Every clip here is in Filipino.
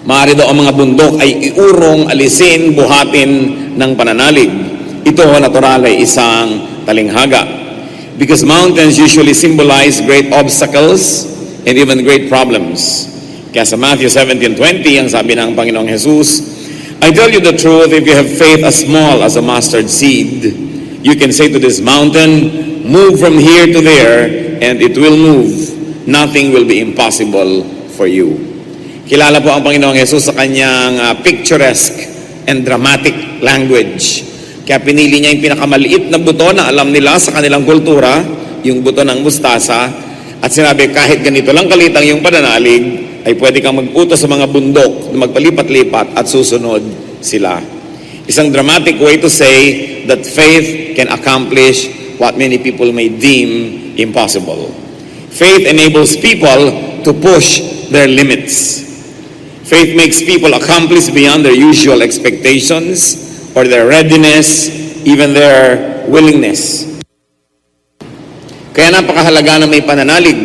Maaari daw ang mga bundok ay iurong, alisin, buhatin ng pananalig. Ito natural ay isang talinghaga. Because mountains usually symbolize great obstacles and even great problems. Kaya sa Matthew 17:20, ang sabi ng Panginoong Jesus, I tell you the truth, if you have faith as small as a mustard seed, you can say to this mountain, move from here to there, and it will move. Nothing will be impossible for you. Kilala po ang Panginoong Jesus sa kanyang picturesque and dramatic language. Kaya pinili niya yung pinakamaliit na buto na alam nila sa kanilang kultura, yung buto ng mustasa, at sinabi kahit ganito lang kalitang yung pananalig, ay pwede kang mag-utos sa mga bundok na magpalipat-lipat at susunod sila. Isang dramatic way to say that faith can accomplish what many people may deem impossible. Faith enables people to push their limits. Faith makes people accomplish beyond their usual expectations or their readiness, even their willingness. Kaya napakahalaga na may pananalig.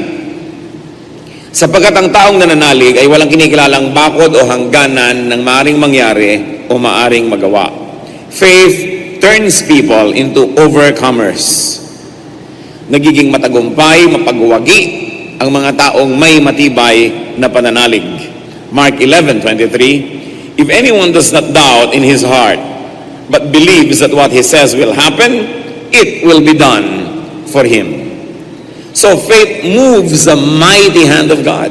Sapagkat ang taong nananalig ay walang kinikilalang bakod o hangganan ng maaring mangyari o maaring magawa. Faith turns people into overcomers. Nagiging matagumpay, mapagwagi ang mga taong may matibay na pananalig. Mark 11:23, if anyone does not doubt in his heart, but believes that what he says will happen, it will be done for him. So faith moves the mighty hand of God.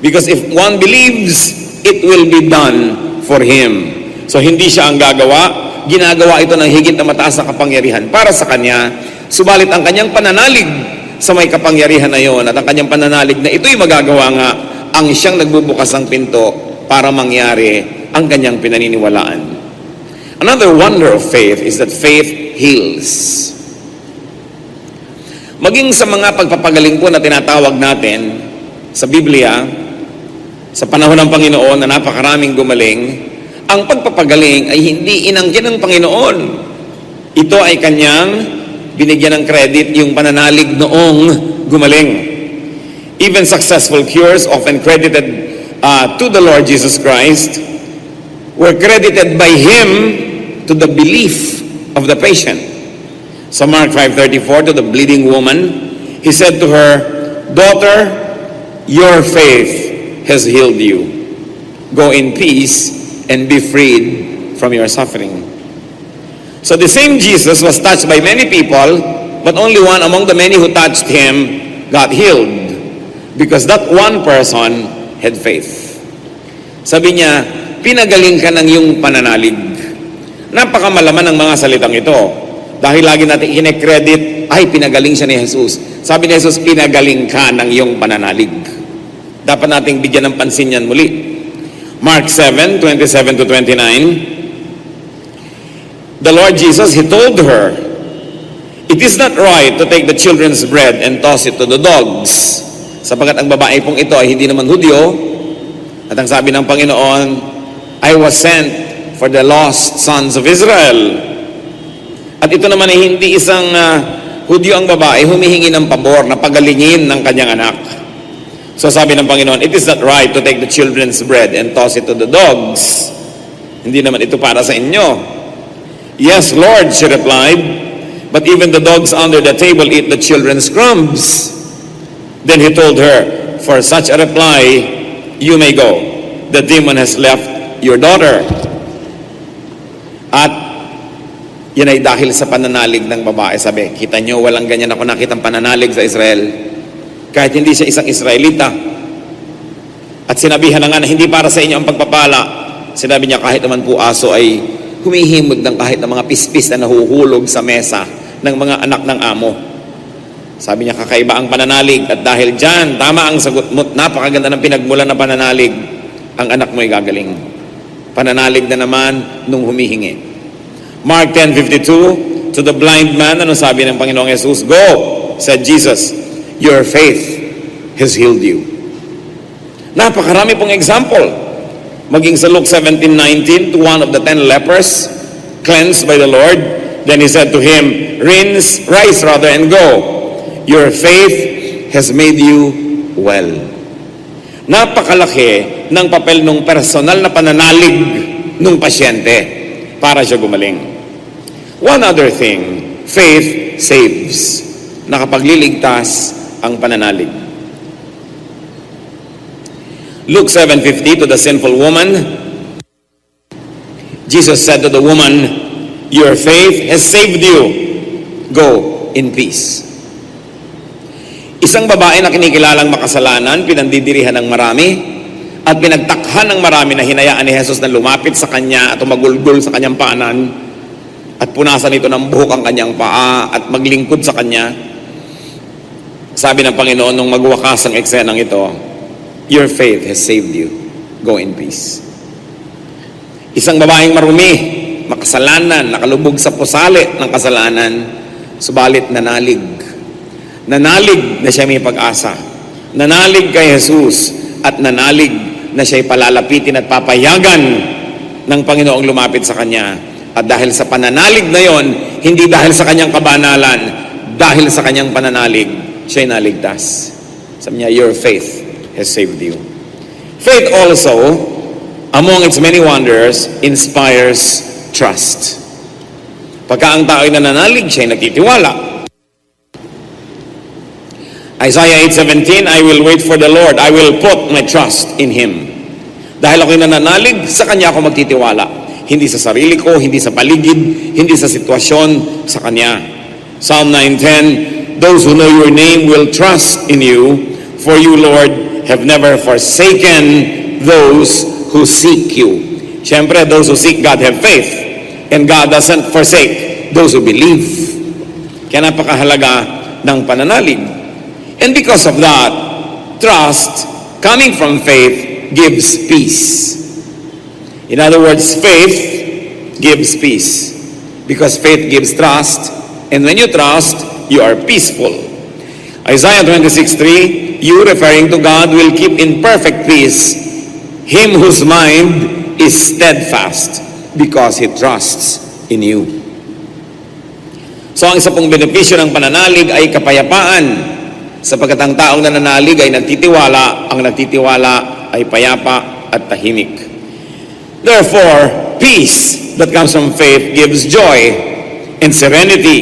Because if one believes, it will be done for him. So hindi siya ang gagawa, ginagawa ito ng higit na mataas na kapangyarihan para sa kanya, subalit ang kanyang pananalig sa may kapangyarihan na yon at ang kanyang pananalig na ito'y magagawa nga, ang siyang nagbubukas ng pinto para mangyari ang kanyang pinaniniwalaan. Another wonder of faith is that faith heals. Maging sa mga pagpapagaling po na tinatawag natin sa Biblia, sa panahon ng Panginoon na napakaraming gumaling, ang pagpapagaling ay hindi inangkin ng Panginoon. Ito ay kanyang binigyan ng credit yung pananalig noong gumaling. Even successful cures, often credited to the Lord Jesus Christ, were credited by Him to the belief of the patient. So Mark 5:34, to the bleeding woman, He said to her, daughter, your faith has healed you. Go in peace and be freed from your suffering. So the same Jesus was touched by many people, but only one among the many who touched Him got healed, because that one person had faith. Sabi niya, pinagaling ka ng iyong pananalig. Napakamalaman ng mga salitang ito. Dahil lagi natin ine-credit, ay pinagaling siya ni Jesus. Sabi ni Jesus, pinagaling ka ng iyong pananalig. Dapat nating bigyan ng pansin yan muli. Mark 7:27-29, the Lord Jesus, He told her, it is not right to take the children's bread and toss it to the dogs. Sapagat ang babae pong ito ay hindi naman Hudyo, at ang sabi ng Panginoon, I was sent for the lost sons of Israel. At ito naman ay hindi isang Hudyo ang babae, humihingi ng pabor na pagalingin ng kanyang anak. So sabi ng Panginoon, it is not right to take the children's bread and toss it to the dogs. Hindi naman ito para sa inyo. Yes, Lord, she replied, but even the dogs under the table eat the children's crumbs. Then He told her, for such a reply, you may go. The demon has left your daughter. At yan ay dahil sa pananalig ng babae. Sabi, kita nyo, walang ganyan ako nakitang pananalig sa Israel. Kahit hindi siya isang Israelita. At sinabihan na nga na hindi para sa inyo ang pagpapala. Sinabi niya, kahit naman po aso ay humihimod ng kahit ng mga pispis na nahuhulog sa mesa ng mga anak ng amo. Sabi niya, kakaiba ang pananalig. At dahil dyan, tama ang sagot mo, napakaganda ng pinagmulan na pananalig, ang anak mo ay gagaling. Pananalig na naman nung humihingi. Mark 10:52, to the blind man, ano sabi ng Panginoong Jesus? Go, said Jesus, your faith has healed you. Napakarami pong example. Maging sa Luke 17:19, to one of the 10 lepers, cleansed by the Lord, then He said to him, rise rather and go. Your faith has made you well. Napakalaki ng papel ng personal na pananalig ng pasyente para siya gumaling. One other thing, faith saves. Nakapagliligtas ang pananalig. Luke 7:50, to the sinful woman, Jesus said to the woman, "Your faith has saved you. Go in peace." Isang babae na kinikilalang makasalanan, pinandidirihan ng marami, at pinagtakhan ng marami na hinayaan ni Jesus na lumapit sa kanya at umagulgol sa kanyang paanan, at punasan ito ng buhok ang kanyang paa at maglingkod sa kanya. Sabi ng Panginoon nung magwakas ang eksenang ito, "Your faith has saved you. Go in peace." Isang babaeng marumi, makasalanan, nakalubog sa pusali ng kasalanan, subalit nanalig. Nanalig na siya may pag-asa. Nanalig kay Jesus at nanalig na siya'y palalapitin at papayagan ng Panginoong lumapit sa kanya. At dahil sa pananalig na yon, hindi dahil sa kanyang kabanalan, dahil sa kanyang pananalig, siya'y naligtas. Sabi niya, "Your faith has saved you." Faith also, among its many wonders, inspires trust. Pagka ang tao'y nananalig, siya'y nagtitiwala. Isaiah 8:17, "I will wait for the Lord. I will put my trust in Him." Dahil ako'y nananalig, sa Kanya ako magtitiwala. Hindi sa sarili ko, hindi sa paligid, hindi sa sitwasyon, sa Kanya. Psalm 9:10, "Those who know your name will trust in you, for you, Lord, have never forsaken those who seek you." Siyempre, those who seek God have faith, and God doesn't forsake those who believe. Kaya napakahalaga ng pananalig. And because of that, trust coming from faith gives peace. In other words, faith gives peace. Because faith gives trust, and when you trust, you are peaceful. Isaiah 26:3, "You, referring to God, will keep in perfect peace him whose mind is steadfast, because he trusts in you." So ang isa pong benepisyo ng pananalig ay kapayapaan. Sapagkat ang taong nananalig ay nagtitiwala, ang nagtitiwala ay payapa at tahimik. Therefore, peace that comes from faith gives joy and serenity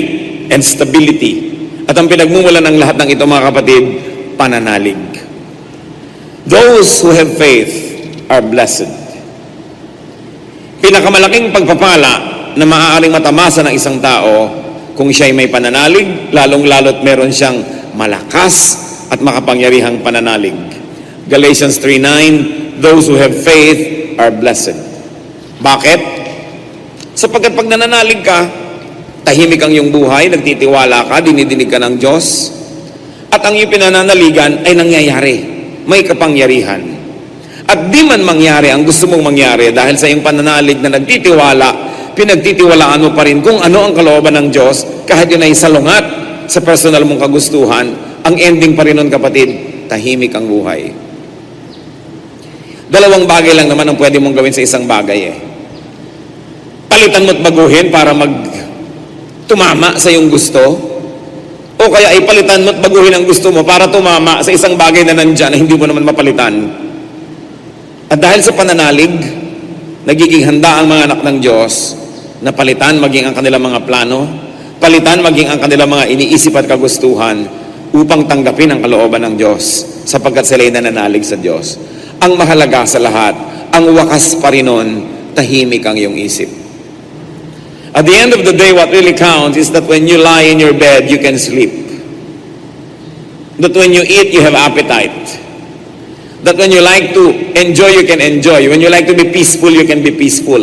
and stability. At ang pinagmumulan ng lahat ng ito, mga kapatid, pananalig. Those who have faith are blessed. Pinakamalaking pagpapala na maaaring matamasa ng isang tao kung siya'y may pananalig, lalong-lalo't meron siyang malakas at makapangyarihang pananalig. Galatians 3:9, "Those who have faith are blessed." Bakit? Sapagkat pag nananalig ka, tahimik ang iyong buhay, nagtitiwala ka, dinidinig ka ng Diyos, at ang iyong pinananaligan ay nangyayari. May kapangyarihan. At di man mangyari ang gusto mong mangyari dahil sa iyong pananalig na nagtitiwala, pinagtitiwalaan mo pa rin kung ano ang kalooban ng Diyos, kahit yun ay salungat sa personal mong kagustuhan, ang ending pa rin nun, kapatid, tahimik ang buhay. Dalawang bagay lang naman ang pwede mong gawin sa isang bagay Palitan mo't baguhin para tumama sa iyong gusto, o kaya ay palitan mo't baguhin ang gusto mo para tumama sa isang bagay na nandyan na hindi mo naman mapalitan. At dahil sa pananalig, nagiging handa ang mga anak ng Diyos na palitan maging ang kanilang mga plano, palitan maging ang kanilang mga iniisip at kagustuhan upang tanggapin ang kalooban ng Diyos sapagkat sila'y nananalig sa Diyos. Ang mahalaga sa lahat, ang wakas pa rin nun, tahimik ang iyong isip. At the end of the day, what really counts is that when you lie in your bed, you can sleep. That when you eat, you have appetite. That when you like to enjoy, you can enjoy. When you like to be peaceful, you can be peaceful.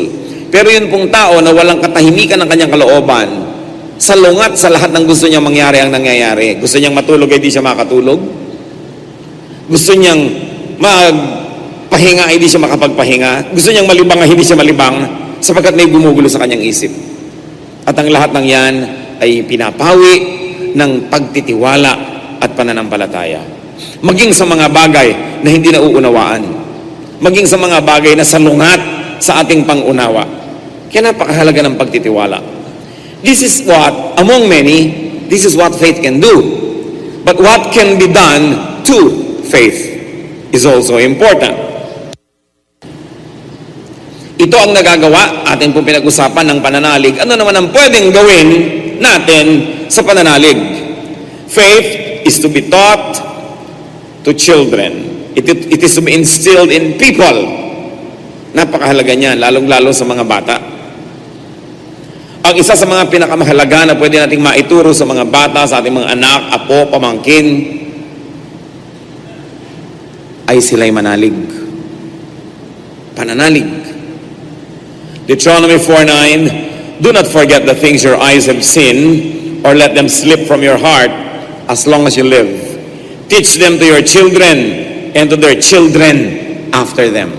Pero yun pong tao na walang katahimikan ng kanyang kalooban, salungat sa lahat ng gusto niyang mangyari ang nangyayari. Gusto niyang matulog ay di siya makatulog. Gusto niyang magpahinga ay di siya makapagpahinga. Gusto niyang malibang ay hindi siya malibang sapagkat may gumugulo sa kanyang isip. At ang lahat ng yan ay pinapawi ng pagtitiwala at pananampalataya. Maging sa mga bagay na hindi nauunawaan. Maging sa mga bagay na salungat sa ating pangunawa. Kaya napakahalaga ng pagtitiwala. This is what, among many, this is what faith can do. But what can be done to faith is also important. ito ang nagagawa, atin pong pinag-usapan ng pananalig. Ano naman ang pwedeng gawin natin sa pananalig? Faith is to be taught to children. It is to be instilled in people. Napakahalaga niyan, lalong-lalo sa mga bata. Ang isa sa mga pinakamahalaga na pwede nating maituro sa mga bata, sa ating mga anak, apo, pamangkin, ay sila'y manalig. Pananalig. Deuteronomy 4:9, do not forget the things your eyes have seen, or let them slip from your heart as long as you live. Teach them to your children and to their children after them.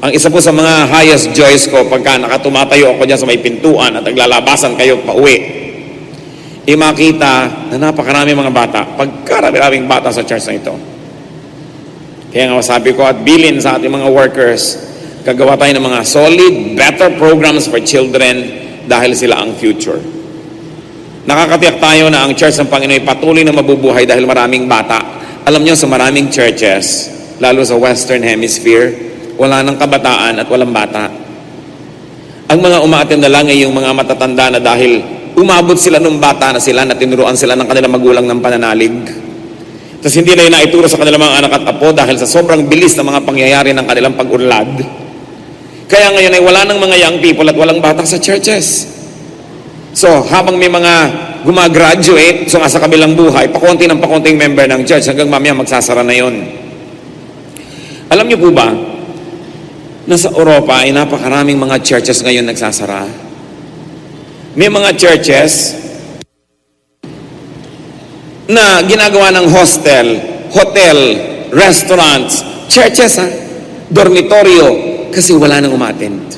Ang isa po sa mga highest joys ko pagka nakatumatayo ako dyan sa may pintuan at naglalabasan kayo pauwi, makita na napakarami mga bata, pagkarami-raming bata sa church na ito. Kaya nga sabi ko at bilin sa ating mga workers, gagawa tayo ng mga solid, better programs for children dahil sila ang future. Nakakatiyak tayo na ang church ng Panginoon ay patuloy na mabubuhay dahil maraming bata. Alam niyo, sa maraming churches, lalo sa Western Hemisphere, wala ng kabataan at walang bata. Ang mga umaattend na lang ay yung mga matatanda na dahil umabot sila nung bata na sila, na tinuruan sila ng kanilang magulang ng pananalig. Tapos hindi na yun naituro sa kanilang mga anak at apo dahil sa sobrang bilis ng mga pangyayari ng kanilang pag-unlad. Kaya ngayon ay wala ng mga young people at walang bata sa churches. So, habang may mga gumagraduate, so nga sa kabilang buhay, pakunti ng pakunting member ng church hanggang mamaya magsasara na yun. Alam niyo po ba, nasa Europa ay napakaraming mga churches ngayon nagsasara. May mga churches na ginagawa ng hostel, hotel, restaurants, churches dormitoryo, kasi wala nang umattend.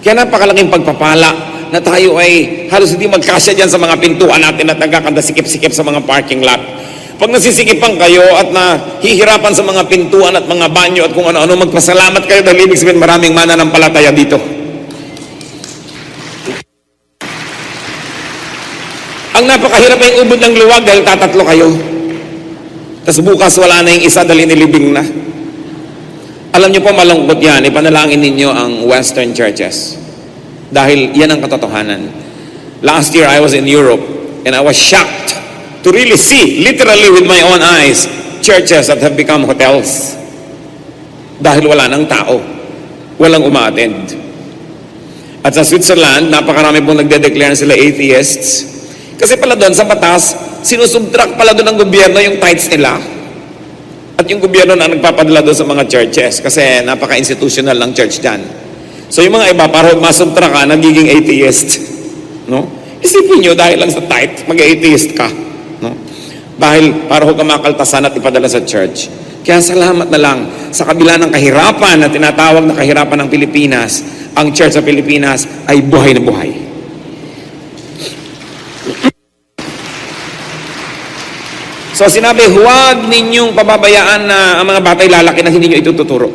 Kaya napakalaking pagpapala na tayo ay halos hindi magkasya dyan sa mga pintuan natin at nagkakanda sikip-sikip sa mga parking lot. Pag nasisikipan kayo at nahihirapan sa mga pintuan at mga banyo at kung ano-ano, magpasalamat kayo dahil ibig sabihin maraming mananampalataya dito. Ang napakahirap ay ubod ng luwag dahil tatatlo kayo. Tapos bukas wala na yung isa dahil nilibing na. Alam niyo po, malungkot yan. Ipanalangin ninyo ang Western churches. Dahil yan ang katotohanan. Last year I was in Europe and I was shocked to really see, literally with my own eyes, churches that have become hotels. Dahil wala nang tao. Walang umaattend. At sa Switzerland, napakarami pong nagde-declare sila atheists. Kasi pala doon sa batas, sinusubtract pala doon ng gobyerno yung tithes nila. At yung gobyerno na nagpapadala doon sa mga churches. Kasi napaka-institutional ng church dyan. So yung mga iba, para masubtract ka, nagiging atheist. No? Isipin nyo, dahil lang sa tithe, mag-atheist ka. No? Dahil para ho ka makaltasan at ipadala sa church. Kaya salamat na lang sa kabila ng kahirapan na tinatawag na kahirapan ng Pilipinas, ang church sa Pilipinas ay buhay na buhay. So sinabi, huwag ninyong pababayaan na ang mga batay lalaki na hindi nyo itututuro.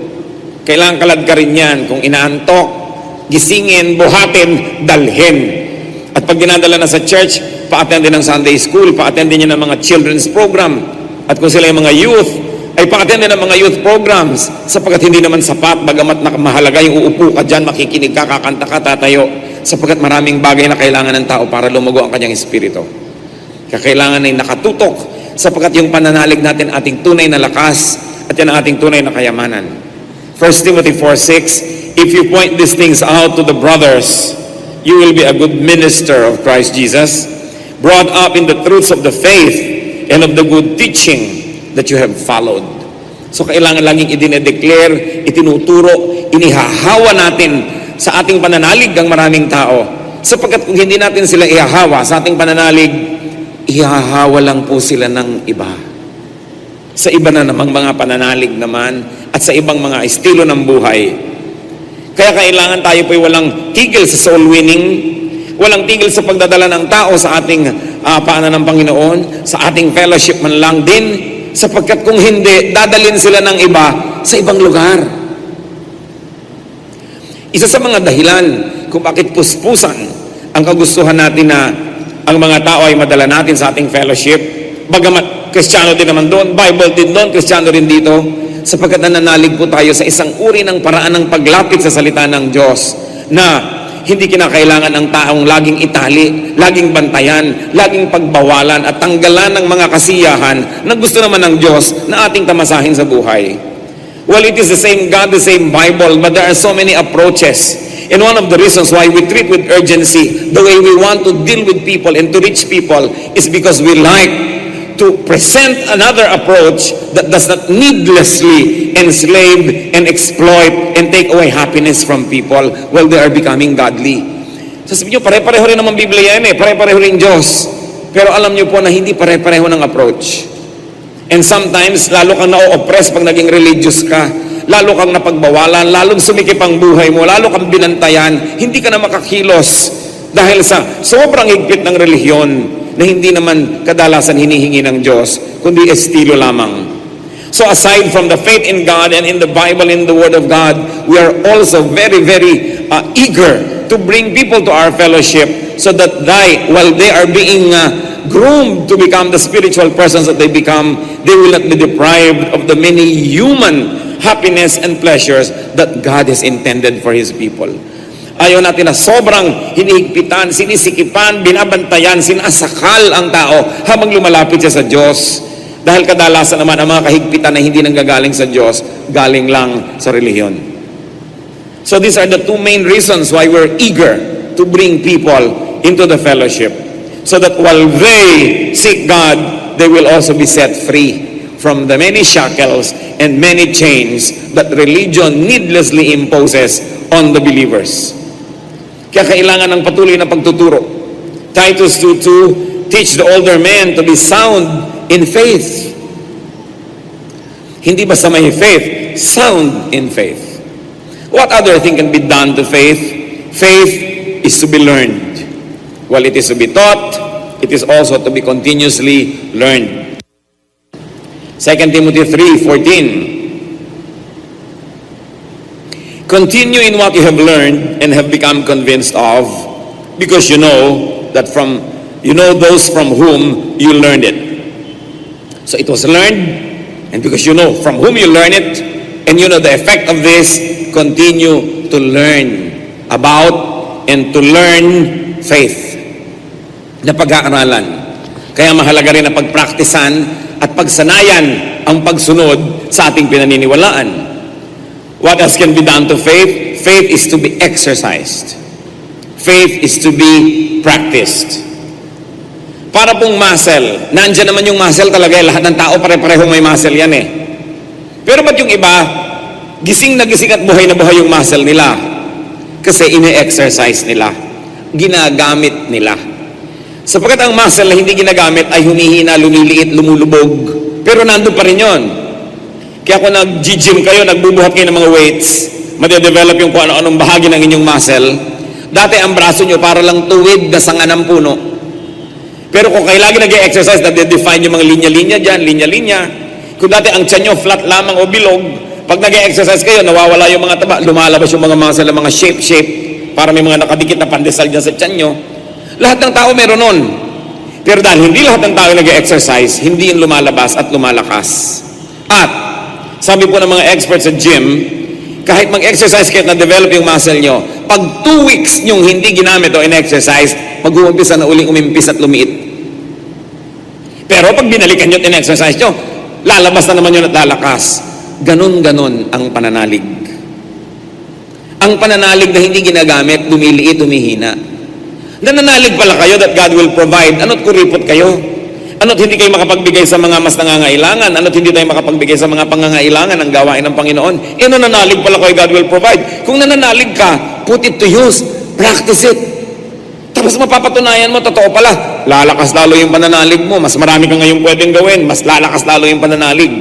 Kailangan kalad ka rin yan. Kung inaantok, gisingin, buhatin, dalhin. At pag dinadala na sa church, pa-attend din ng Sunday school, pa-attend din ng mga children's program. At kung sila yung mga youth, ay pa-attend din ng mga youth programs sapagkat hindi naman sapat, bagamat mahalaga yung uupo ka dyan, makikinig ka, kakanta ka, tatayo, sapagkat maraming bagay na kailangan ng tao para lumago ang kanyang espiritu. Kaya kailangan ay nakatutok sapagkat yung pananalig natin ating tunay na lakas at yan ang ating tunay na kayamanan. 1 Timothy 4:6, if you point these things out to the brothers, you will be a good minister of Christ Jesus, brought up in the truths of the faith and of the good teaching that you have followed. So kailangan laging idine-declare, itinuturo, inihahawa natin sa ating pananalig ang maraming tao. Sapagkat kung hindi natin sila ihahawa sa ating pananalig, ihahawa lang po sila ng iba. Sa iba na namang mga pananalig naman at sa ibang mga estilo ng buhay. Kaya kailangan tayo po'y walang tigil sa soul winning, walang tigil sa pagdadala ng tao sa ating paanan ng Panginoon, sa ating fellowship man lang din, sapagkat kung hindi, dadalhin sila ng iba sa ibang lugar. Isa sa mga dahilan kung bakit puspusan ang kagustuhan natin na ang mga tao ay madala natin sa ating fellowship, bagamat Kristiyano din naman doon, Bible din doon, Kristiyano rin dito, sapagkat nananalig po tayo sa isang uri ng paraan ng paglapit sa salita ng Diyos na hindi kinakailangan ng taong laging itali, laging bantayan, laging pagbawalan at tanggalan ng mga kasiyahan na gusto naman ng Diyos na ating tamasahin sa buhay. Well, it is the same God, the same Bible, but there are so many approaches. And one of the reasons why we treat with urgency the way we want to deal with people and to reach people is because we like to present another approach that does not needlessly enslave and exploit and take away happiness from people while they are becoming godly. Sasabihin nyo, pare-pareho rin naman Biblia yan pare-pareho rin Diyos. Pero alam nyo po na hindi pare-pareho ng approach. And sometimes, lalo kang na-oppress pag naging religious ka, lalo kang napagbawalan, lalong sumikip ang buhay mo, lalo kang binantayan, hindi ka na makakilos dahil sa sobrang higpit ng relihiyon na hindi naman kadalasan hinihingi ng Diyos, kundi estilo lamang. So aside from the faith in God and in the Bible, in the Word of God, we are also very, very eager to bring people to our fellowship so that while they are being groomed to become the spiritual persons that they become, they will not be deprived of the many human happiness and pleasures that God has intended for His people. Ayaw natin na sobrang hinihigpitan, sinisikipan, binabantayan, sinasakal ang tao habang lumalapit siya sa Diyos. Dahil kadalasan naman ang mga kahigpitan na hindi nanggagaling sa Diyos, galing lang sa relihiyon. So these are the two main reasons why we're eager to bring people into the fellowship. So that while they seek God, they will also be set free from the many shackles and many chains that religion needlessly imposes on the believers. Kaya kailangan ng patuloy na pagtuturo. Titus 2:2, teach the older men to be sound in faith. Hindi basta may faith, sound in faith. What other thing can be done to faith? Faith is to be learned. While it is to be taught, it is also to be continuously learned. 2 Timothy 3:14. Continue in what you have learned and have become convinced of, because you know those from whom you learned it. So it was learned, and because you know from whom you learned it, and you know the effect of this, continue to learn about and to learn faith. Na pag-aaralan. Kaya mahalaga rin na pagpraktisan at pagsanayan ang pagsunod sa ating pinaniniwalaan. What else can be done to faith? Faith is to be exercised. Faith is to be practiced. Para pong muscle, nandyan naman yung muscle talaga, lahat ng tao pare-pareho may muscle yan Pero ba't yung iba, gising na gising at buhay na buhay yung muscle nila? Kasi ine-exercise nila, ginagamit nila. Sapagkat ang muscle na hindi ginagamit ay humihina, lumiliit, lumulubog. Pero nandun pa rin yun. Kaya kung nag-gym kayo, nagbubuhat kayo ng mga weights, madedevelop yung kung ano-anong bahagi ng inyong muscle. Dati ang braso nyo para lang tuwid na sanga ng puno. Pero kung kayo lagi nag-exercise, na-define yung mga linya-linya dyan, linya-linya. Kung dati ang tiyan nyo flat lamang o bilog, pag nag-exercise kayo, nawawala yung mga taba, lumalabas yung mga muscle, mga shape, para may mga nakadikit na pandesal dyan sa tiyan nyo. Lahat ng tao meron nun. Pero dahil hindi lahat ng tao nag-exercise, hindi yung lumalabas at lumalakas. At sabi po ng mga experts sa gym, kahit mag-exercise kayo na-develop yung muscle nyo, pag 2 weeks nyong hindi ginamit o in-exercise, mag-uumpisa na uling umimpis at lumiit. Pero pag binalikan nyo at in-exercise nyo, lalabas na naman yun at lalakas. Ganon-ganon ang pananalig. Ang pananalig na hindi ginagamit, lumiliit, humihina. Nananalig pala kayo that God will provide. Ano't kuripot kayo? Ano't hindi kayo makapagbigay sa mga mas nangangailangan? Ano't hindi tayo makapagbigay sa mga pangangailangan ng gawain ng Panginoon? Nananalig pala kayo, God will provide. Kung nananalig ka, put it to use. Practice it. Tapos mapapatunayan mo, totoo pala, lalakas lalo yung pananalig mo. Mas marami ka ngayong pwedeng gawin. Mas lalakas lalo yung pananalig.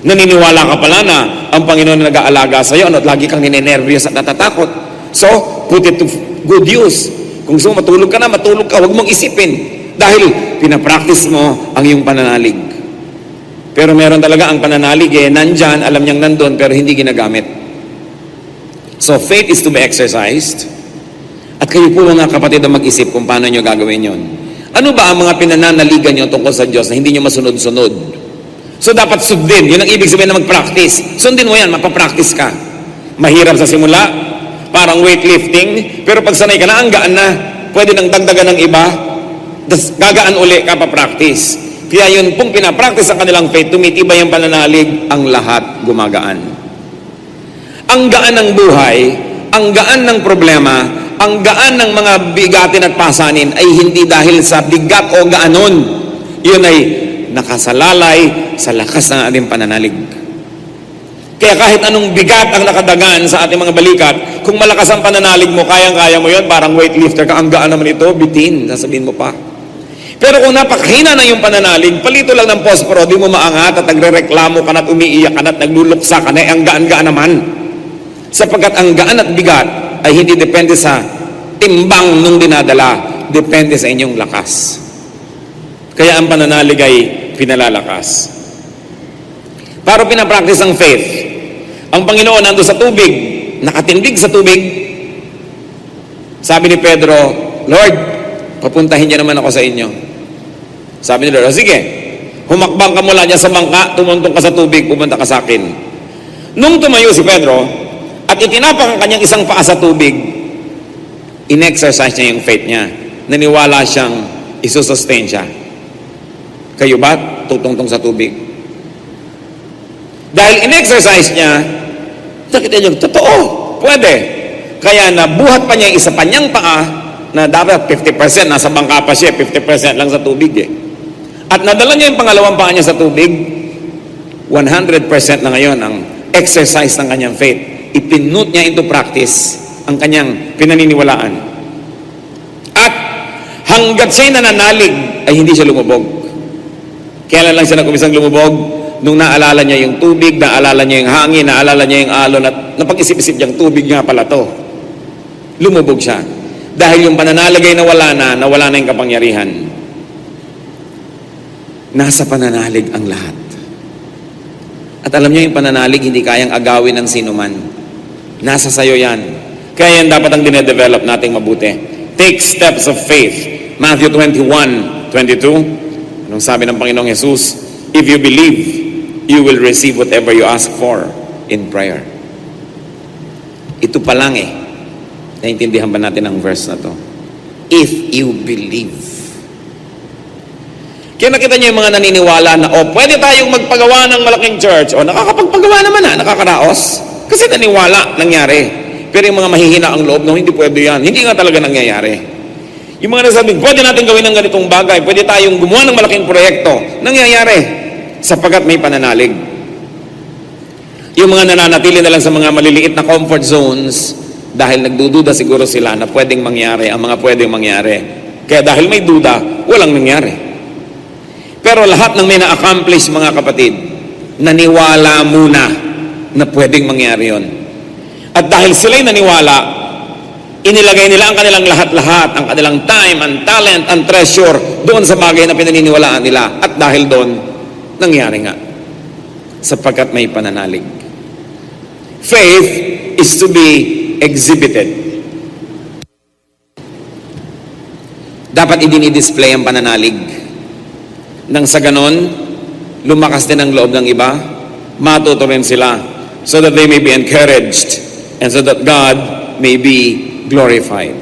Naniniwala ka pala na ang Panginoon na nag-aalaga sa iyo, ano't lagi kang ninenervyos at natatakot. So, put it to good use. Kung gusto mo matulog ka na, matulog ka. Huwag mong isipin. Dahil pinapractice mo ang iyong pananalig. Pero meron talaga ang pananalig nandyan, alam niyang nandun, pero hindi ginagamit. So faith is to be exercised. At kayo po mga kapatid ang mag-isip kung paano nyo gagawin yon. Ano ba ang mga pinananaligan nyo tungkol sa Diyos na hindi nyo masunod-sunod? So dapat sundin. Yun ang ibig sabihin na mag-practice. Sundin mo yan, mapapractice ka. Mahirap sa simula, parang weightlifting, pero pag sanay ka na, ang gaan na. Pwede nang dagdagan ng iba, das gagaan uli ka pa-practice. Kaya yun pong pinapractice ang kanilang faith, tumitibay ang pananalig, ang lahat gumagaan. Ang gaan ng buhay, ang gaan ng problema, ang gaan ng mga bigatin at pasanin ay hindi dahil sa bigat o gaanon. Yun ay nakasalalay sa lakas ng ating pananalig. Kaya kahit anong bigat ang nakadagan sa ating mga balikat, kung malakas ang pananalig mo, kayang-kaya mo yun, parang weightlifter ka, ang gaan naman ito, bitin, sasabihin mo pa. Pero kung napakahina na yung pananalig, palito lang ng posporo, di mo maangat at nagre-reklamo ka na at umiiyak ka na at nagluluksa ka na, ang gaan-gaan naman. Sapagkat ang gaan at bigat ay hindi depende sa timbang nung dinadala, depende sa inyong lakas. Kaya ang pananalig ay pinalalakas. Para pinapractice ang faith, ang Panginoon nando sa tubig, nakatindig sa tubig. Sabi ni Pedro, Lord, papuntahin niya naman ako sa inyo. Sabi ni Lord, sige, humakbang ka mula dyan sa bangka, tumuntong ka sa tubig, pumunta ka sa akin. Nung tumayo si Pedro, at itinapak ang kanyang isang paa sa tubig, in-exercise niya yung faith niya. Naniwala siyang isusustain siya. Kayo ba tutungtong sa tubig? Dahil in-exercise niya, nakita niyo, totoo, pwede. Kaya nabuhat pa niya isa pa niyang paa na dapat 50%, nasa bangka pa siya, 50% lang sa tubig eh. At nadala niya yung pangalawang paa niya sa tubig, 100% na ngayon ang exercise ng kanyang faith. Ipinut niya into practice ang kanyang pinaniniwalaan. At hanggat siya'y nananalig, ay hindi siya lumubog. Kailan lang siya nagkumisang lumubog? Nung naalala niya yung tubig, naalala niya yung hangin, naalala niya yung alon, at napag-isip-isip niyang tubig nga pala to. Lumubog siya. Dahil yung pananalig ay nawala na yung kapangyarihan. Nasa pananalig ang lahat. At alam niyo yung pananalig, hindi kayang agawin ng sinuman. Nasa sayo yan. Kaya yan dapat ang dinedevelop nating mabuti. Take steps of faith. Matthew 21:22. Anong sabi ng Panginoong Jesus? If you believe, you will receive whatever you ask for in prayer. Ito pa lang eh. Naintindihan ba natin ang verse na to? If you believe. Kaya nakita niyo yung mga naniniwala na, pwede tayong magpagawa ng malaking church. Nakakapagpagawa naman nakakaraos. Kasi naniwala, nangyari. Pero yung mga mahihina ang loob, no, hindi pwede yan. Hindi nga talaga nangyayari. Yung mga nasabi, pwede natin gawin ng ganitong bagay, pwede tayong gumawa ng malaking proyekto. Nangyayari. Sapagkat may pananalig. Yung mga nananatili na lang sa mga maliliit na comfort zones, dahil nagdududa siguro sila na pwedeng mangyari ang mga pwedeng mangyari. Kaya dahil may duda, walang nangyari. Pero lahat ng may na-accomplish, mga kapatid, naniwala muna na pwedeng mangyari yon. At dahil sila'y naniwala, inilagay nila ang kanilang lahat-lahat, ang kanilang time, ang talent, ang treasure, doon sa bagay na pinaniniwalaan nila. At dahil doon, nangyari nga. Sapagkat may pananalig. Faith is to be exhibited. Dapat idinidisplay ang pananalig. Nang sa ganon, lumakas din ang loob ng iba, matuto rin sila, so that they may be encouraged, and so that God may be glorified.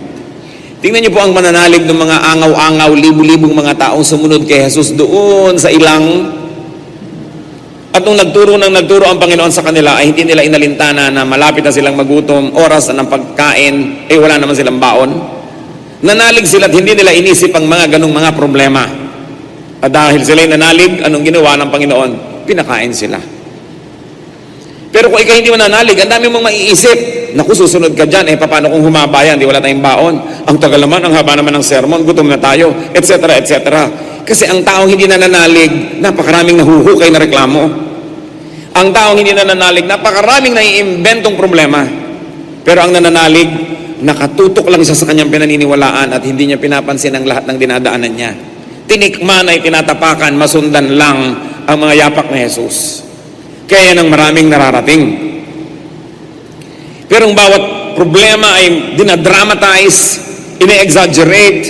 Tingnan niyo po ang mananalig ng mga angaw-angaw, libu-libong mga taong sumunod kay Jesus doon sa ilang. At nung nagturo ang Panginoon sa kanila, ay hindi nila inalintana na malapit na silang magutom, oras na ng pagkain, wala naman silang baon. Nanalig sila at hindi nila inisip ang mga ganong mga problema. At dahil sila'y nanalig, anong ginawa ng Panginoon? Pinakain sila. Pero kung ikaw hindi mananalig, ang dami mong maiisip. Naku, susunod ka dyan, paano kung humaba yan? Di wala tayong baon. Ang tagal naman, ang haba naman ng sermon, gutom na tayo, etc., etc. Kasi ang taong hindi nananalig, napakaraming nahuhukay na reklamo. Ang taong hindi nananalig, napakaraming naiimbentong problema. Pero ang nananalig, nakatutok lang siya sa kanyang pinaniniwalaan at hindi niya pinapansin ang lahat ng dinadaanan niya. Tinikman ay tinatapakan, masundan lang ang mga yapak na Jesus. Kaya yan ang maraming nararating. Pero ang bawat problema ay dinadramatize, ine-exaggerate,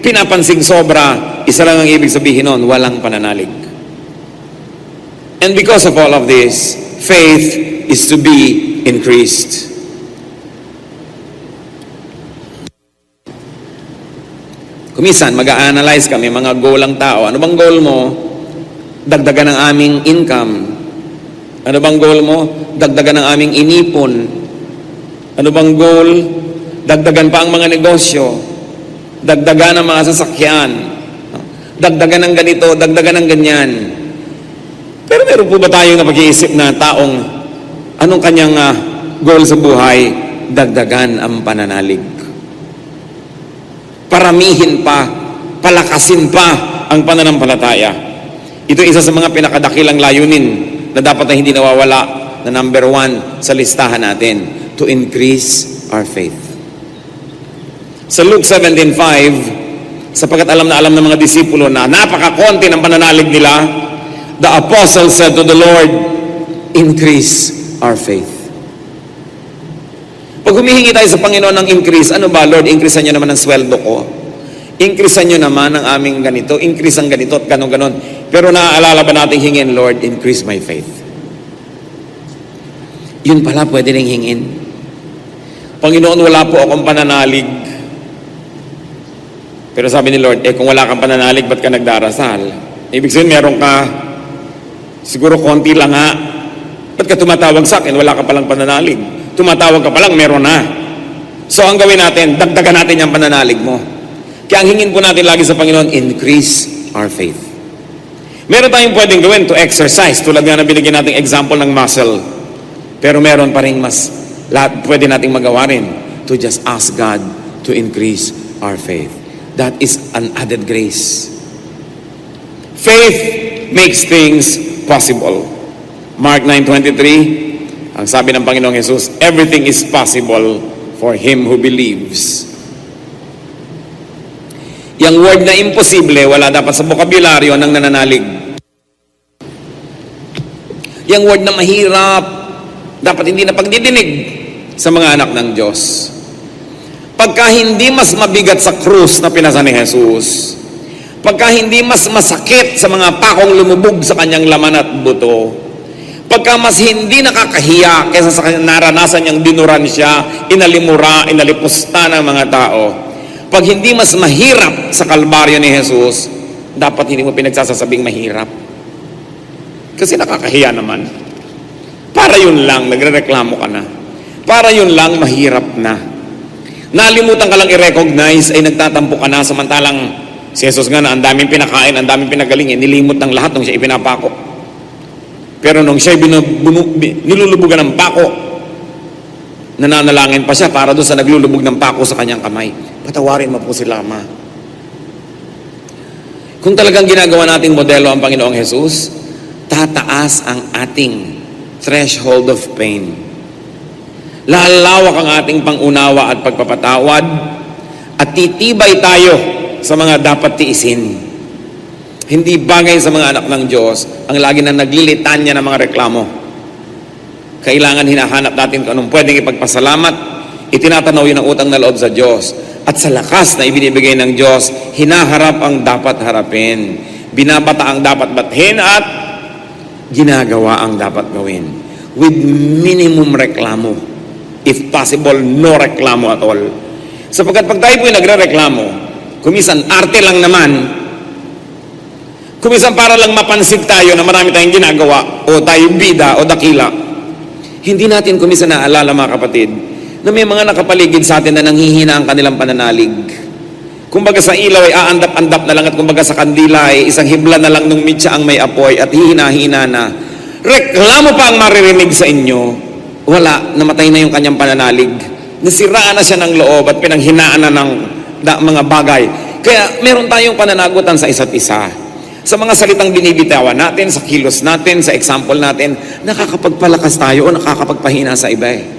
pinapansing sobra. Isa lang ang ibig sabihin nun, walang pananalig. And because of all of this, faith is to be increased. Kumisan, mag-a-analyze kami, mga goal ang tao. Ano bang goal mo? Dagdagan ang aming income. Ano bang goal mo? Dagdagan ang aming inipon. Ano bang goal? Dagdagan pa ang mga negosyo. Dagdagan ang mga sasakyan. Dagdagan ng ganito, dagdagan ng ganyan. Pero meron po ba tayong napag-iisip na taong anong kanyang goal sa buhay? Dagdagan ang pananalig. Paramihin pa, palakasin pa ang pananampalataya. Ito isa sa mga pinakadakilang layunin na dapat na hindi nawawala na number 1 sa listahan natin, to increase our faith. Sa Luke 17:5, sapagkat alam na alam ng mga disipulo na napakakonti ng pananalig nila, the apostle said to the Lord, increase our faith. Pag humihingi tayo sa Panginoon ng increase, ano ba, Lord, increasean nyo naman ang sweldo ko. Increasean nyo naman ang aming ganito, increase ang ganito at ganon-ganon. Pero naaalala ba natin hingin, Lord, increase my faith. Yun pala pwede rin hingin. Panginoon, wala po akong pananalig. Pero sabi ni Lord, kung wala kang pananalig, ba't ka nagdarasal? Ibig sabihin, meron ka, siguro konti lang ha. Ba't ka tumatawag sa akin? Wala ka palang pananalig. Tumatawag ka palang, meron na. So ang gawin natin, dagdagan natin yung pananalig mo. Kaya ang hingin po natin lagi sa Panginoon, increase our faith. Meron tayong pwedeng gawin to exercise, tulad nga na binigyan nating example ng muscle. Pero meron pa rin mas pwede nating magawa rin, to just ask God to increase our faith. That is an added grace. Faith makes things possible. Mark 9:23, ang sabi ng Panginoong Jesus, everything is possible for him who believes. Yung word na imposible, wala dapat sa bokabularyo ng nananalig. Yung word na mahirap, dapat hindi na pagdidinig sa mga anak ng Diyos. Pagka hindi mas mabigat sa krus na pinasa ni Jesus, pagka hindi mas masakit sa mga pakong lumubog sa kanyang laman at buto, pagka mas hindi nakakahiya kaysa sa naranasan niyang dinuran siya, inalimura, inalipusta ng mga tao, pag hindi mas mahirap sa kalbaryo ni Jesus, dapat hindi mo pinagsasasabing mahirap. Kasi nakakahiya naman. Para yun lang, nagre-reklamo ka na. Para yun lang, mahirap na. Nalimutan ka lang i-recognize, ay nagtatampo ka na, samantalang si Jesus nga na ang daming pinakain, ang daming pinagaling, nilimot ng lahat nung siya ipinapako. Pero nung siya nilulubugan ng pako, nananalangin pa siya para doon sa naglulubog ng pako sa kanyang kamay. Patawarin mo po sila, Ama. Kung talagang ginagawa nating modelo ang Panginoong Jesus, tataas ang ating threshold of pain. Lalawak ang ating pangunawa at pagpapatawad at titibay tayo sa mga dapat tiisin. Hindi bagay sa mga anak ng Diyos ang lagi na naglilitanya ng mga reklamo. Kailangan hinahanap natin kung anong pwedeng ipagpasalamat, itinatanaw yun ang utang na loob sa Diyos. At sa lakas na ibinibigay ng Diyos, hinaharap ang dapat harapin. Binabata ang dapat bathin at ginagawa ang dapat gawin. With minimum reklamo. If possible, no reklamo at all. Sapagkat pag tayo po'y nagre-reklamo, kumisan, arte lang naman, kumisan para lang mapansin tayo na marami tayong ginagawa, o tayo bida, o dakila. Hindi natin kumisan naalala, mga kapatid, na may mga nakapaligid sa atin na nanghihina ang kanilang pananalig. Kumbaga sa ilaw ay aandap-andap na lang, at kumbaga sa kandila ay isang hibla na lang nung mitsa ang may apoy at hihina-hina na. Reklamo pa ang maririnig sa inyo. Wala, namatay na yung kanyang pananalig. Nasiraan na siya ng loob at pinanghinaan na ng mga bagay. Kaya meron tayong pananagutan sa isa't isa. Sa mga salitang binibitawan natin, sa kilos natin, sa example natin, nakakapagpalakas tayo o nakakapagpahina sa iba eh.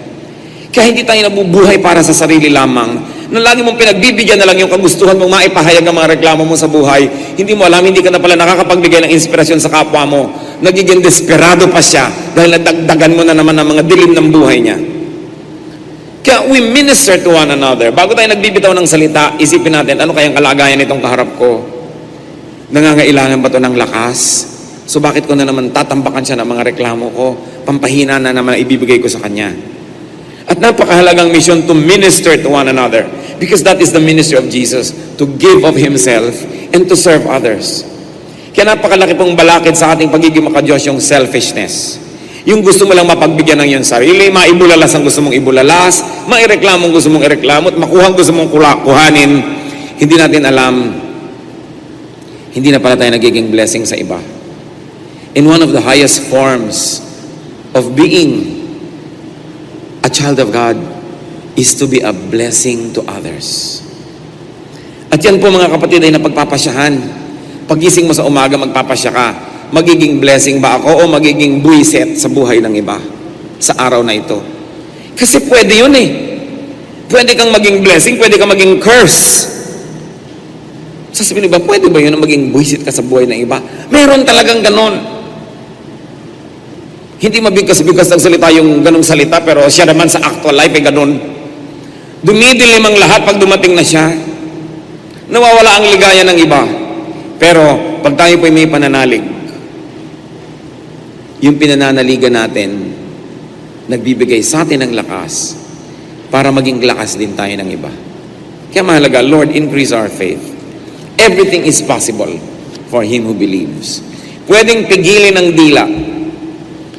Kaya hindi tayo nabubuhay para sa sarili lamang. Na lagi mong pinagbibigyan na lang yung kagustuhan mong maipahayag ang mga reklamo mo sa buhay, hindi mo alam, hindi ka na pala nakakapagbigay ng inspirasyon sa kapwa mo. Nagiging desperado pa siya dahil nadagdagan mo na naman ang mga dilim ng buhay niya. Kaya we minister to one another. Bago tayo nagbibitaw ng salita, isipin natin, ano kayang kalagayan nitong kaharap ko? Nangangailangan ba ito ng lakas? So bakit ko na naman tatambakan siya ng mga reklamo ko, pampahina na naman ang ibibigay ko sa kanya. At napakahalagang mission to minister to one another, because that is the ministry of Jesus, to give of Himself and to serve others. Kaya napakalaki pong balakid sa ating pagiging makadiyos yung selfishness. Yung gusto mo lang mapagbigyan ng iyong sarili, maibulalas ang gusto mong ibulalas, maireklamo ang gusto mong ireklamo, at makuha ang gusto mong kuhanin, hindi natin alam, hindi na pala tayo nagiging blessing sa iba. In one of the highest forms of being a child of God is to be a blessing to others. At yan po mga kapatid ay napagpapasyahan. Pagising mo sa umaga, magpapasya ka. Magiging blessing ba ako o magiging buwiset sa buhay ng iba sa araw na ito? Kasi pwede yun eh. Pwede kang maging blessing, pwede kang maging curse. Sasabihin ba, pwede ba yun na maging buwiset ka sa buhay ng iba? Meron talagang ganon. Hindi mabigkas-bigkas ng salita yung ganong salita, pero siya naman sa actual life ay ganon. Dumidilim ang lahat pag dumating na siya. Nawawala ang ligaya ng iba. Pero pag tayo po may pananalig, yung pinananaligan natin, nagbibigay sa atin ng lakas para maging lakas din tayo ng iba. Kaya mahalaga, Lord, increase our faith. Everything is possible for him who believes. Pwedeng pigilin ang dila.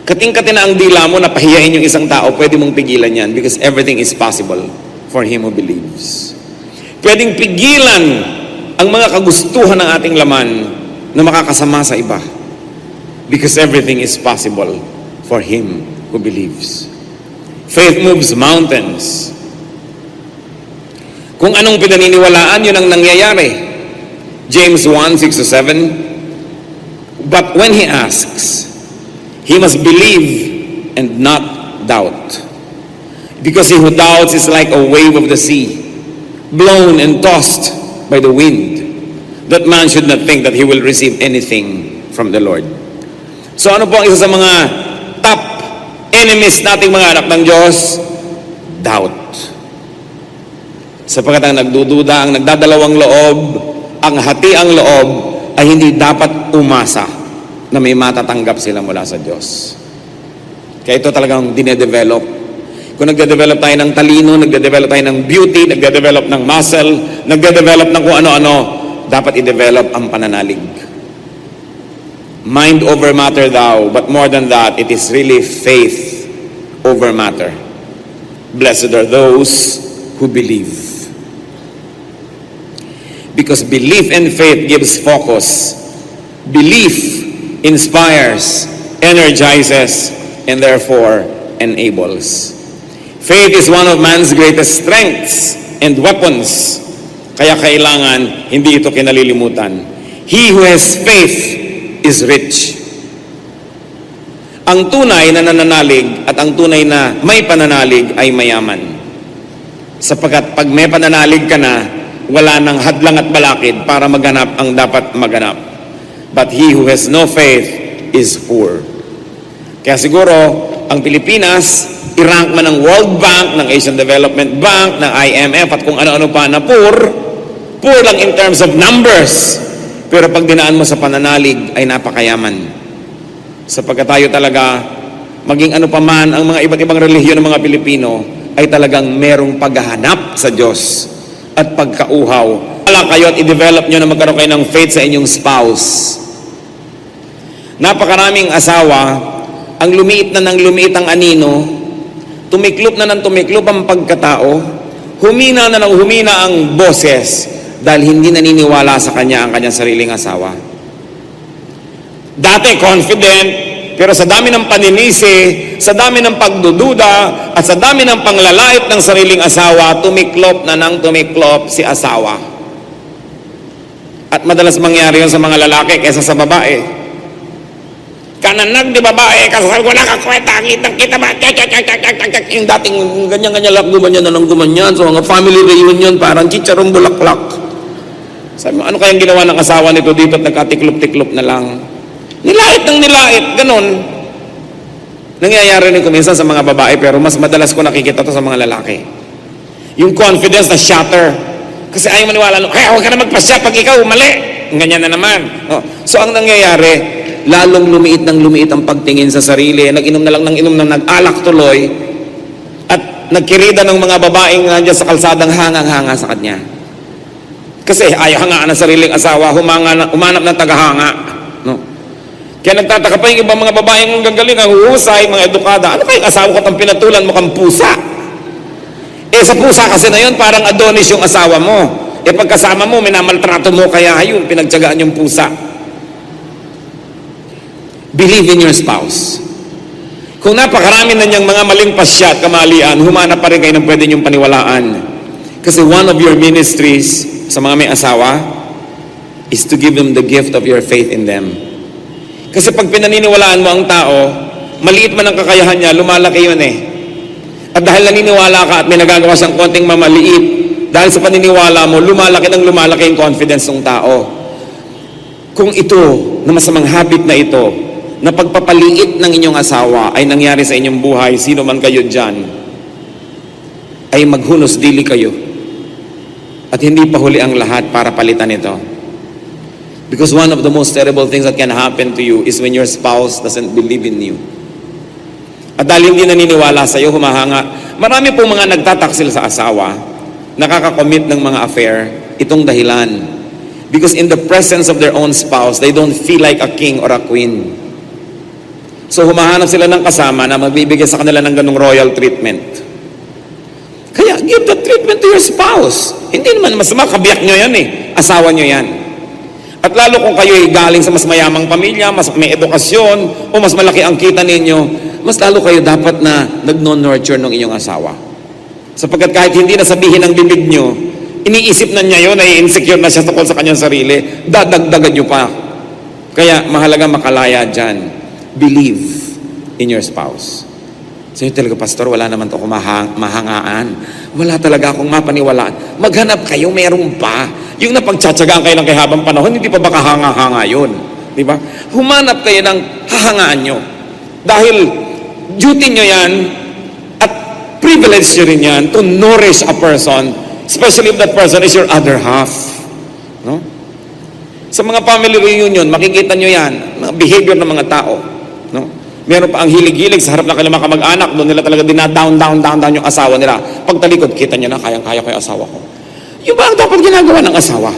Kating-kating na ang dila mo, napahiyain yung isang tao, pwede mong pigilan yan because everything is possible for him who believes. Pwedeng pigilan ang mga kagustuhan ng ating laman na makakasama sa iba because everything is possible for him who believes. Faith moves mountains. Kung anong pinaniniwalaan, yun ang nangyayari. James 1:6-7. But when he asks, he must believe and not doubt. Because he who doubts is like a wave of the sea, blown and tossed by the wind. That man should not think that he will receive anything from the Lord. So ano po ang isa sa mga top enemies nating mga anak ng Diyos? Doubt. Sapagkat ang nagdududa, ang nagdadalawang loob, ang hati ang loob, ay hindi dapat umasa na may matatanggap sila mula sa Diyos. Kaya ito talagang dinedevelop. Kung nagde-develop tayo ng talino, nagde-develop tayo ng beauty, nagde-develop ng muscle, nagde-develop ng kung ano-ano, dapat i-develop ang pananalig. Mind over matter thou, but more than that, it is really faith over matter. Blessed are those who believe. Because belief and faith gives focus. Belief inspires, energizes, and therefore enables. Faith is one of man's greatest strengths and weapons. Kaya kailangan hindi ito kinalilimutan. He who has faith is rich. Ang tunay na nananalig at ang tunay na may pananalig ay mayaman. Sapagkat pag may pananalig ka na, wala nang hadlang at balakid para maganap ang dapat maganap. But he who has no faith is poor. Kaya siguro, ang Pilipinas, i-rank man ng World Bank, ng Asian Development Bank, ng IMF, at kung ano-ano pa na poor lang in terms of numbers. Pero pag dinaan mo sa pananalig, ay napakayaman. Sapagkat tayo talaga, maging ano pa man, ang mga iba't ibang relihiyon ng mga Pilipino, ay talagang merong paghahanap sa Diyos at pagkauhaw. Wala kayo at i-develop nyo na magkaroon kayo ng faith sa inyong spouse. Napakaraming asawa, ang lumiit na ng lumiit ang anino, tumiklop na ng tumiklop ang pagkatao, humina na ng humina ang boses dahil hindi naniniwala sa kanya ang kanyang sariling asawa. Dati confident, pero sa dami ng paninisi, sa dami ng pagdududa, at sa dami ng panglalait ng sariling asawa, tumiklop na ng tumiklop si asawa. At madalas mangyari yun sa mga lalaki kaysa sa babae. Kananag di babae, kasal ko na kakweta, kita ba? Yung dating ganyan-ganyan lang, gumanyan na ng gumanyan. So ang family reunion, parang chicharong bulaklak. Sabi mo, ano kayang ginawa ng asawa nito dito at nagkatiklop-tiklop na lang? Nilait ng nilait, ganun. Nangyayari rin kuminsan sa mga babae, pero mas madalas ko nakikita to sa mga lalaki. Yung confidence na shatter. Kasi ayaw maniwala, kaya huwag ka na magpasya pag ikaw mali. Ganyan na naman. So ang nangyayari, lalong lumiit ng lumiit ang pagtingin sa sarili. Nag-inom na lang ng inom na nag-alak tuloy at nagkirida ng mga babaeng nandiyan sa kalsadang hangang-hanga sa kanya. Kasi ayaw hangaan ng sariling asawa, humanap ng tagahanga. No? Kaya nagtataka pa yung ibang mga babaeng gagaling, ang huhusay, mga edukada. Ano kayong asawa ko itong pinatulan mo kang pusa? Sa pusa kasi na yun, parang Adonis yung asawa mo. Pagkasama mo, minamaltrato mo, kaya yun, pinagtyagaan yung pusa. Believe in your spouse. Kung napakarami na niyang mga maling pasya at kamalian, humanap pa rin kayo ng pwede niyong paniwalaan. Kasi one of your ministries sa mga may asawa is to give them the gift of your faith in them. Kasi pag pinaniniwalaan mo ang tao, maliit man ang kakayahan niya, lumalaki yun At dahil naniniwala ka at may nagagawa siyang konting mamaliit, dahil sa paniniwala mo, lumalaki yung confidence ng tao. Kung ito, na masamang habit na ito, na pagpapaliit ng inyong asawa ay nangyari sa inyong buhay, sino man kayo dyan, ay maghunos dili kayo. At hindi pa huli ang lahat para palitan ito. Because one of the most terrible things that can happen to you is when your spouse doesn't believe in you. At dahil hindi naniniwala sa iyo, humahanga. Marami pong mga nagtataksil sa asawa, nakakakommit ng mga affair, itong dahilan. Because in the presence of their own spouse, they don't feel like a king or a queen. So humahanap sila ng kasama na magbibigay sa kanila ng ganung royal treatment. Kaya give the treatment to your spouse. Hindi naman masama, kabiyak nyo yan asawa nyo yan. At lalo kung kayo ay galing sa mas mayamang pamilya, mas may edukasyon, o mas malaki ang kita ninyo, mas lalo kayo dapat na nag-nurture ng inyong asawa. Sapagkat kahit hindi na sabihin ng bibig nyo, iniisip na niya yun, ay insecure na siya tungkol sa kanyang sarili, dadagdagan nyo pa. Kaya mahalaga makalaya dyan. Believe in your spouse. So yun talaga, Pastor, wala naman to akong mahangaan. Wala talaga akong mapaniwalaan. Maghanap kayo, meron pa. Yung napagtsatsagaan kayo ng kay habang panahon, hindi pa ba kahanga-hanga yun? Di ba? Humanap kayo ng hahangaan nyo. Dahil duty nyo yan at privilege nyo rin yan to nourish a person, especially if that person is your other half. No? Sa mga family reunion, makikita nyo yan, mga behavior ng mga tao. No? Meron pa ang hilig-hilig sa harap ng kanilang mga kamag-anak, doon nila talaga dinadown yung asawa nila. Pagtalikod, kita nyo na, kayang-kaya ko yung asawa ko. Yung ba ang dapat ginagawa ng asawa?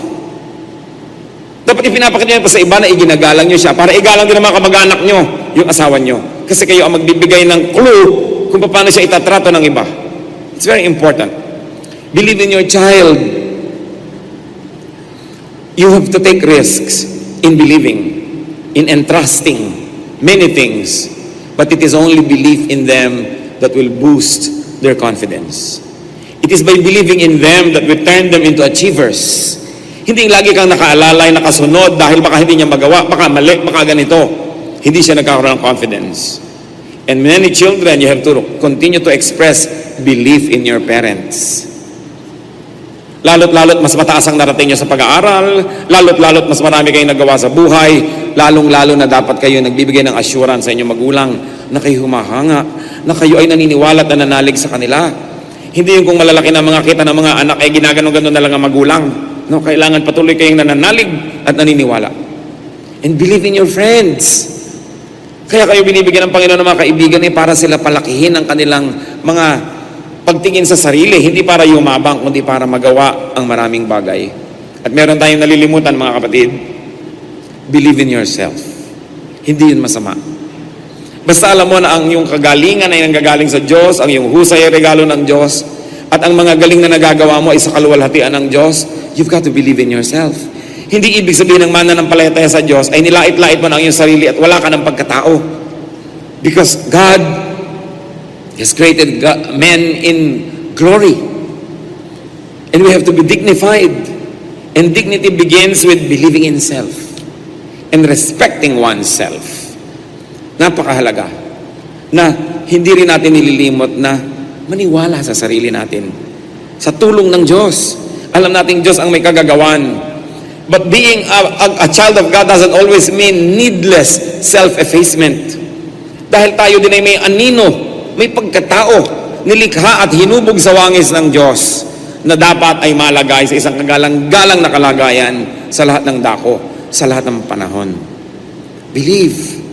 Dapat ipinapakita nyo pa sa iba na iginagalang nyo siya para igalang din ang mga kamag-anak nyo, yung asawa nyo. Kasi kayo ang magbibigay ng clue kung paano siya itatrato ng iba. It's very important. Believe in your child. You have to take risks in believing, in entrusting many things, but it is only belief in them that will boost their confidence. It is by believing in them that we turn them into achievers. Hindi lagi kang nakaalalay, nakasunod dahil baka hindi niya magawa, baka mali, baka ganito. Hindi siya nagkakaroon ng confidence. And many children, you have to continue to express belief in your parents. Lalo't mas mataas ang narating nyo sa pag-aaral, lalo't mas marami kayong nagawa sa buhay, lalong-lalo na dapat kayo nagbibigay ng assurance sa inyong magulang na kayo humahanga, na kayo ay naniniwala at nananalig sa kanila. Hindi yung kung malalaki na mga kita ng mga anak ay ginaganon-ganon na lang ang magulang. No, kailangan patuloy kayong nananalig at naniniwala. And believe in your friends. Kaya kayo binibigyan ng Panginoon ng mga kaibigan para sila palakihin ang kanilang mga pagtingin sa sarili, hindi para yumabang, kundi para magawa ang maraming bagay. At meron tayong nalilimutan, mga kapatid. Believe in yourself. Hindi yun masama. Basta alam mo na ang iyong kagalingan ay nanggagaling sa Diyos, ang iyong husay ay regalo ng Diyos, at ang mga galing na nagagawa mo ay sa kaluwalhatian ng Diyos, you've got to believe in yourself. Hindi ibig sabihin ng mananampalataya sa Diyos ay nilait-lait mo na ang iyong sarili at wala ka ng pagkatao. Because God has created men in glory. And we have to be dignified. And dignity begins with believing in self and respecting oneself. Napakahalaga na hindi rin natin nililimot na maniwala sa sarili natin. Sa tulong ng Diyos. Alam nating Diyos ang may kagagawan. But being a child of God doesn't always mean needless self-effacement. Dahil tayo din ay may anino, may pagkatao, nilikha at hinubog sa wangis ng Diyos na dapat ay malagay sa isang kagalang-galang na kalagayan sa lahat ng dako, sa lahat ng panahon. Believe.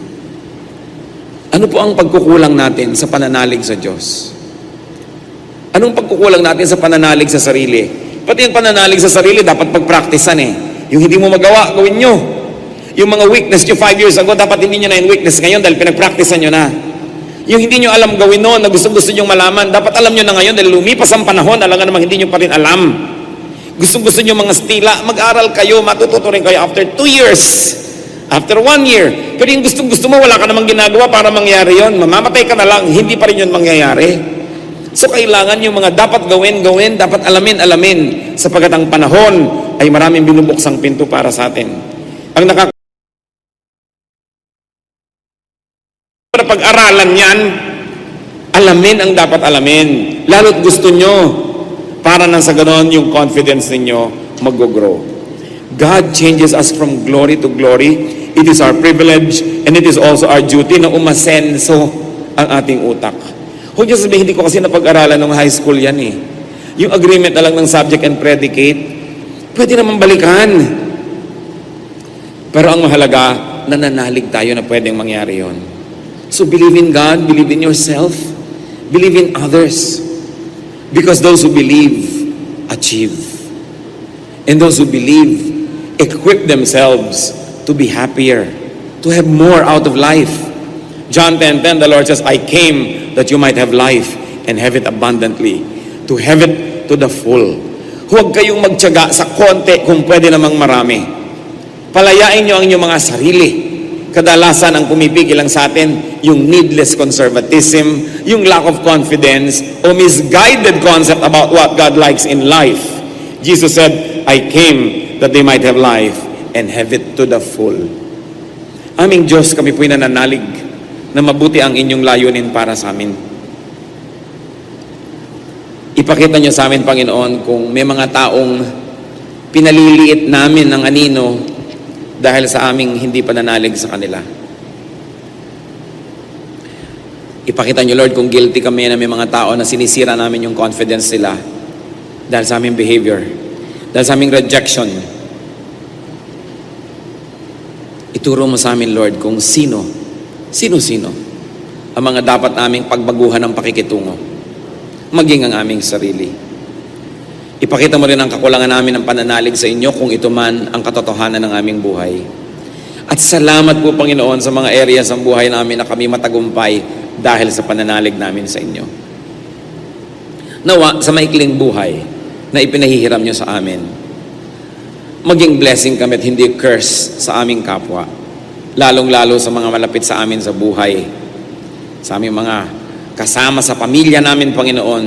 Ano po ang pagkukulang natin sa pananalig sa Diyos? Anong pagkukulang natin sa pananalig sa sarili? Pati yung pananalig sa sarili, dapat pagpraktisan eh. Yung hindi mo magawa, gawin nyo. Yung mga weakness nyo 5 years ago, dapat hindi nyo na yung weakness ngayon dahil pinagpraktisan nyo na. Yung hindi nyo alam gawin noon, na gusto nyo malaman, dapat alam nyo na ngayon dahil lumipas ang panahon, alam nga namang hindi nyo pa rin alam. Gusto nyo mga stila, mag-aral kayo, matututo rin kayo after 2 years. After 1 year. Pero yung gusto mo, wala ka namang ginagawa para mangyari yon. Mamamatay ka na lang, hindi pa rin yun mangyayari. So kailangan yung mga dapat gawin, dapat alamin. Sapagkat ang panahon ay maraming binubuksang pinto para sa atin. Ang pag-aralan yan, alamin ang dapat alamin. Lalo't gusto nyo, para nang sa ganon yung confidence ninyo mag-grow. God changes us from glory to glory. It is our privilege and it is also our duty na umasenso ang ating utak. Huwag niyo sabihin, hindi ko kasi napag-aralan ng high school yan eh. Yung agreement na lang ng subject and predicate, pwede naman balikan. Pero ang mahalaga, nananalig tayo na pwedeng mangyari yon. So believe in God, believe in yourself, believe in others. Because those who believe, achieve. And those who believe, equip themselves to be happier, to have more out of life. John 10:10, the Lord says, I came that you might have life and have it abundantly, to have it to the full. Huwag kayong magtiyaga sa konti kung pwede namang marami. Palayain nyo ang inyong mga sarili. Kadalasan ang pumipigil lang sa atin, yung needless conservatism, yung lack of confidence, o misguided concept about what God likes in life. Jesus said, I came that they might have life and have it to the full. Aming Diyos, kami po'y nananalig na mabuti ang inyong layunin para sa amin. Ipakita niyo sa amin, Panginoon, kung may mga taong pinaliliit namin ng anino dahil sa aming hindi pananalig sa kanila. Ipakita niyo, Lord, kung guilty kami na may mga tao na sinisira namin yung confidence nila dahil sa aming behavior, dahil sa aming rejection. Ituro mo sa amin, Lord, kung sino ang mga dapat naming pagbaguhan ng pakikitungo, maging ang aming sarili. Ipakita mo rin ang kakulangan namin ng pananalig sa inyo kung ito man ang katotohanan ng aming buhay. At salamat po, Panginoon, sa mga areas ng buhay namin na kami matagumpay dahil sa pananalig namin sa inyo. Nawa, sa maikling buhay na ipinahihiram nyo sa amin, maging blessing kami at hindi curse sa aming kapwa. Lalong-lalo sa mga malapit sa amin sa buhay, sa aming mga kasama sa pamilya namin, Panginoon.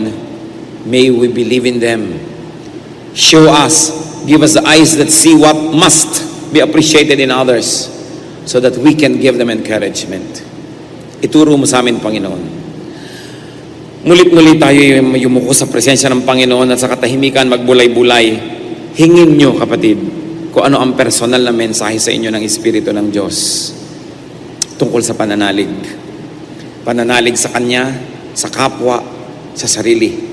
May we believe in them. Show us, give us the eyes that see what must be appreciated in others so that we can give them encouragement. Ituro mo sa amin, Panginoon. Mulit-muli tayo yumuko sa presensya ng Panginoon at sa katahimikan magbulay-bulay. Hingin nyo, kapatid, kung ano ang personal na mensahe sa inyo ng Espiritu ng Diyos tungkol sa pananalig. Pananalig sa Kanya, sa kapwa, sa sarili.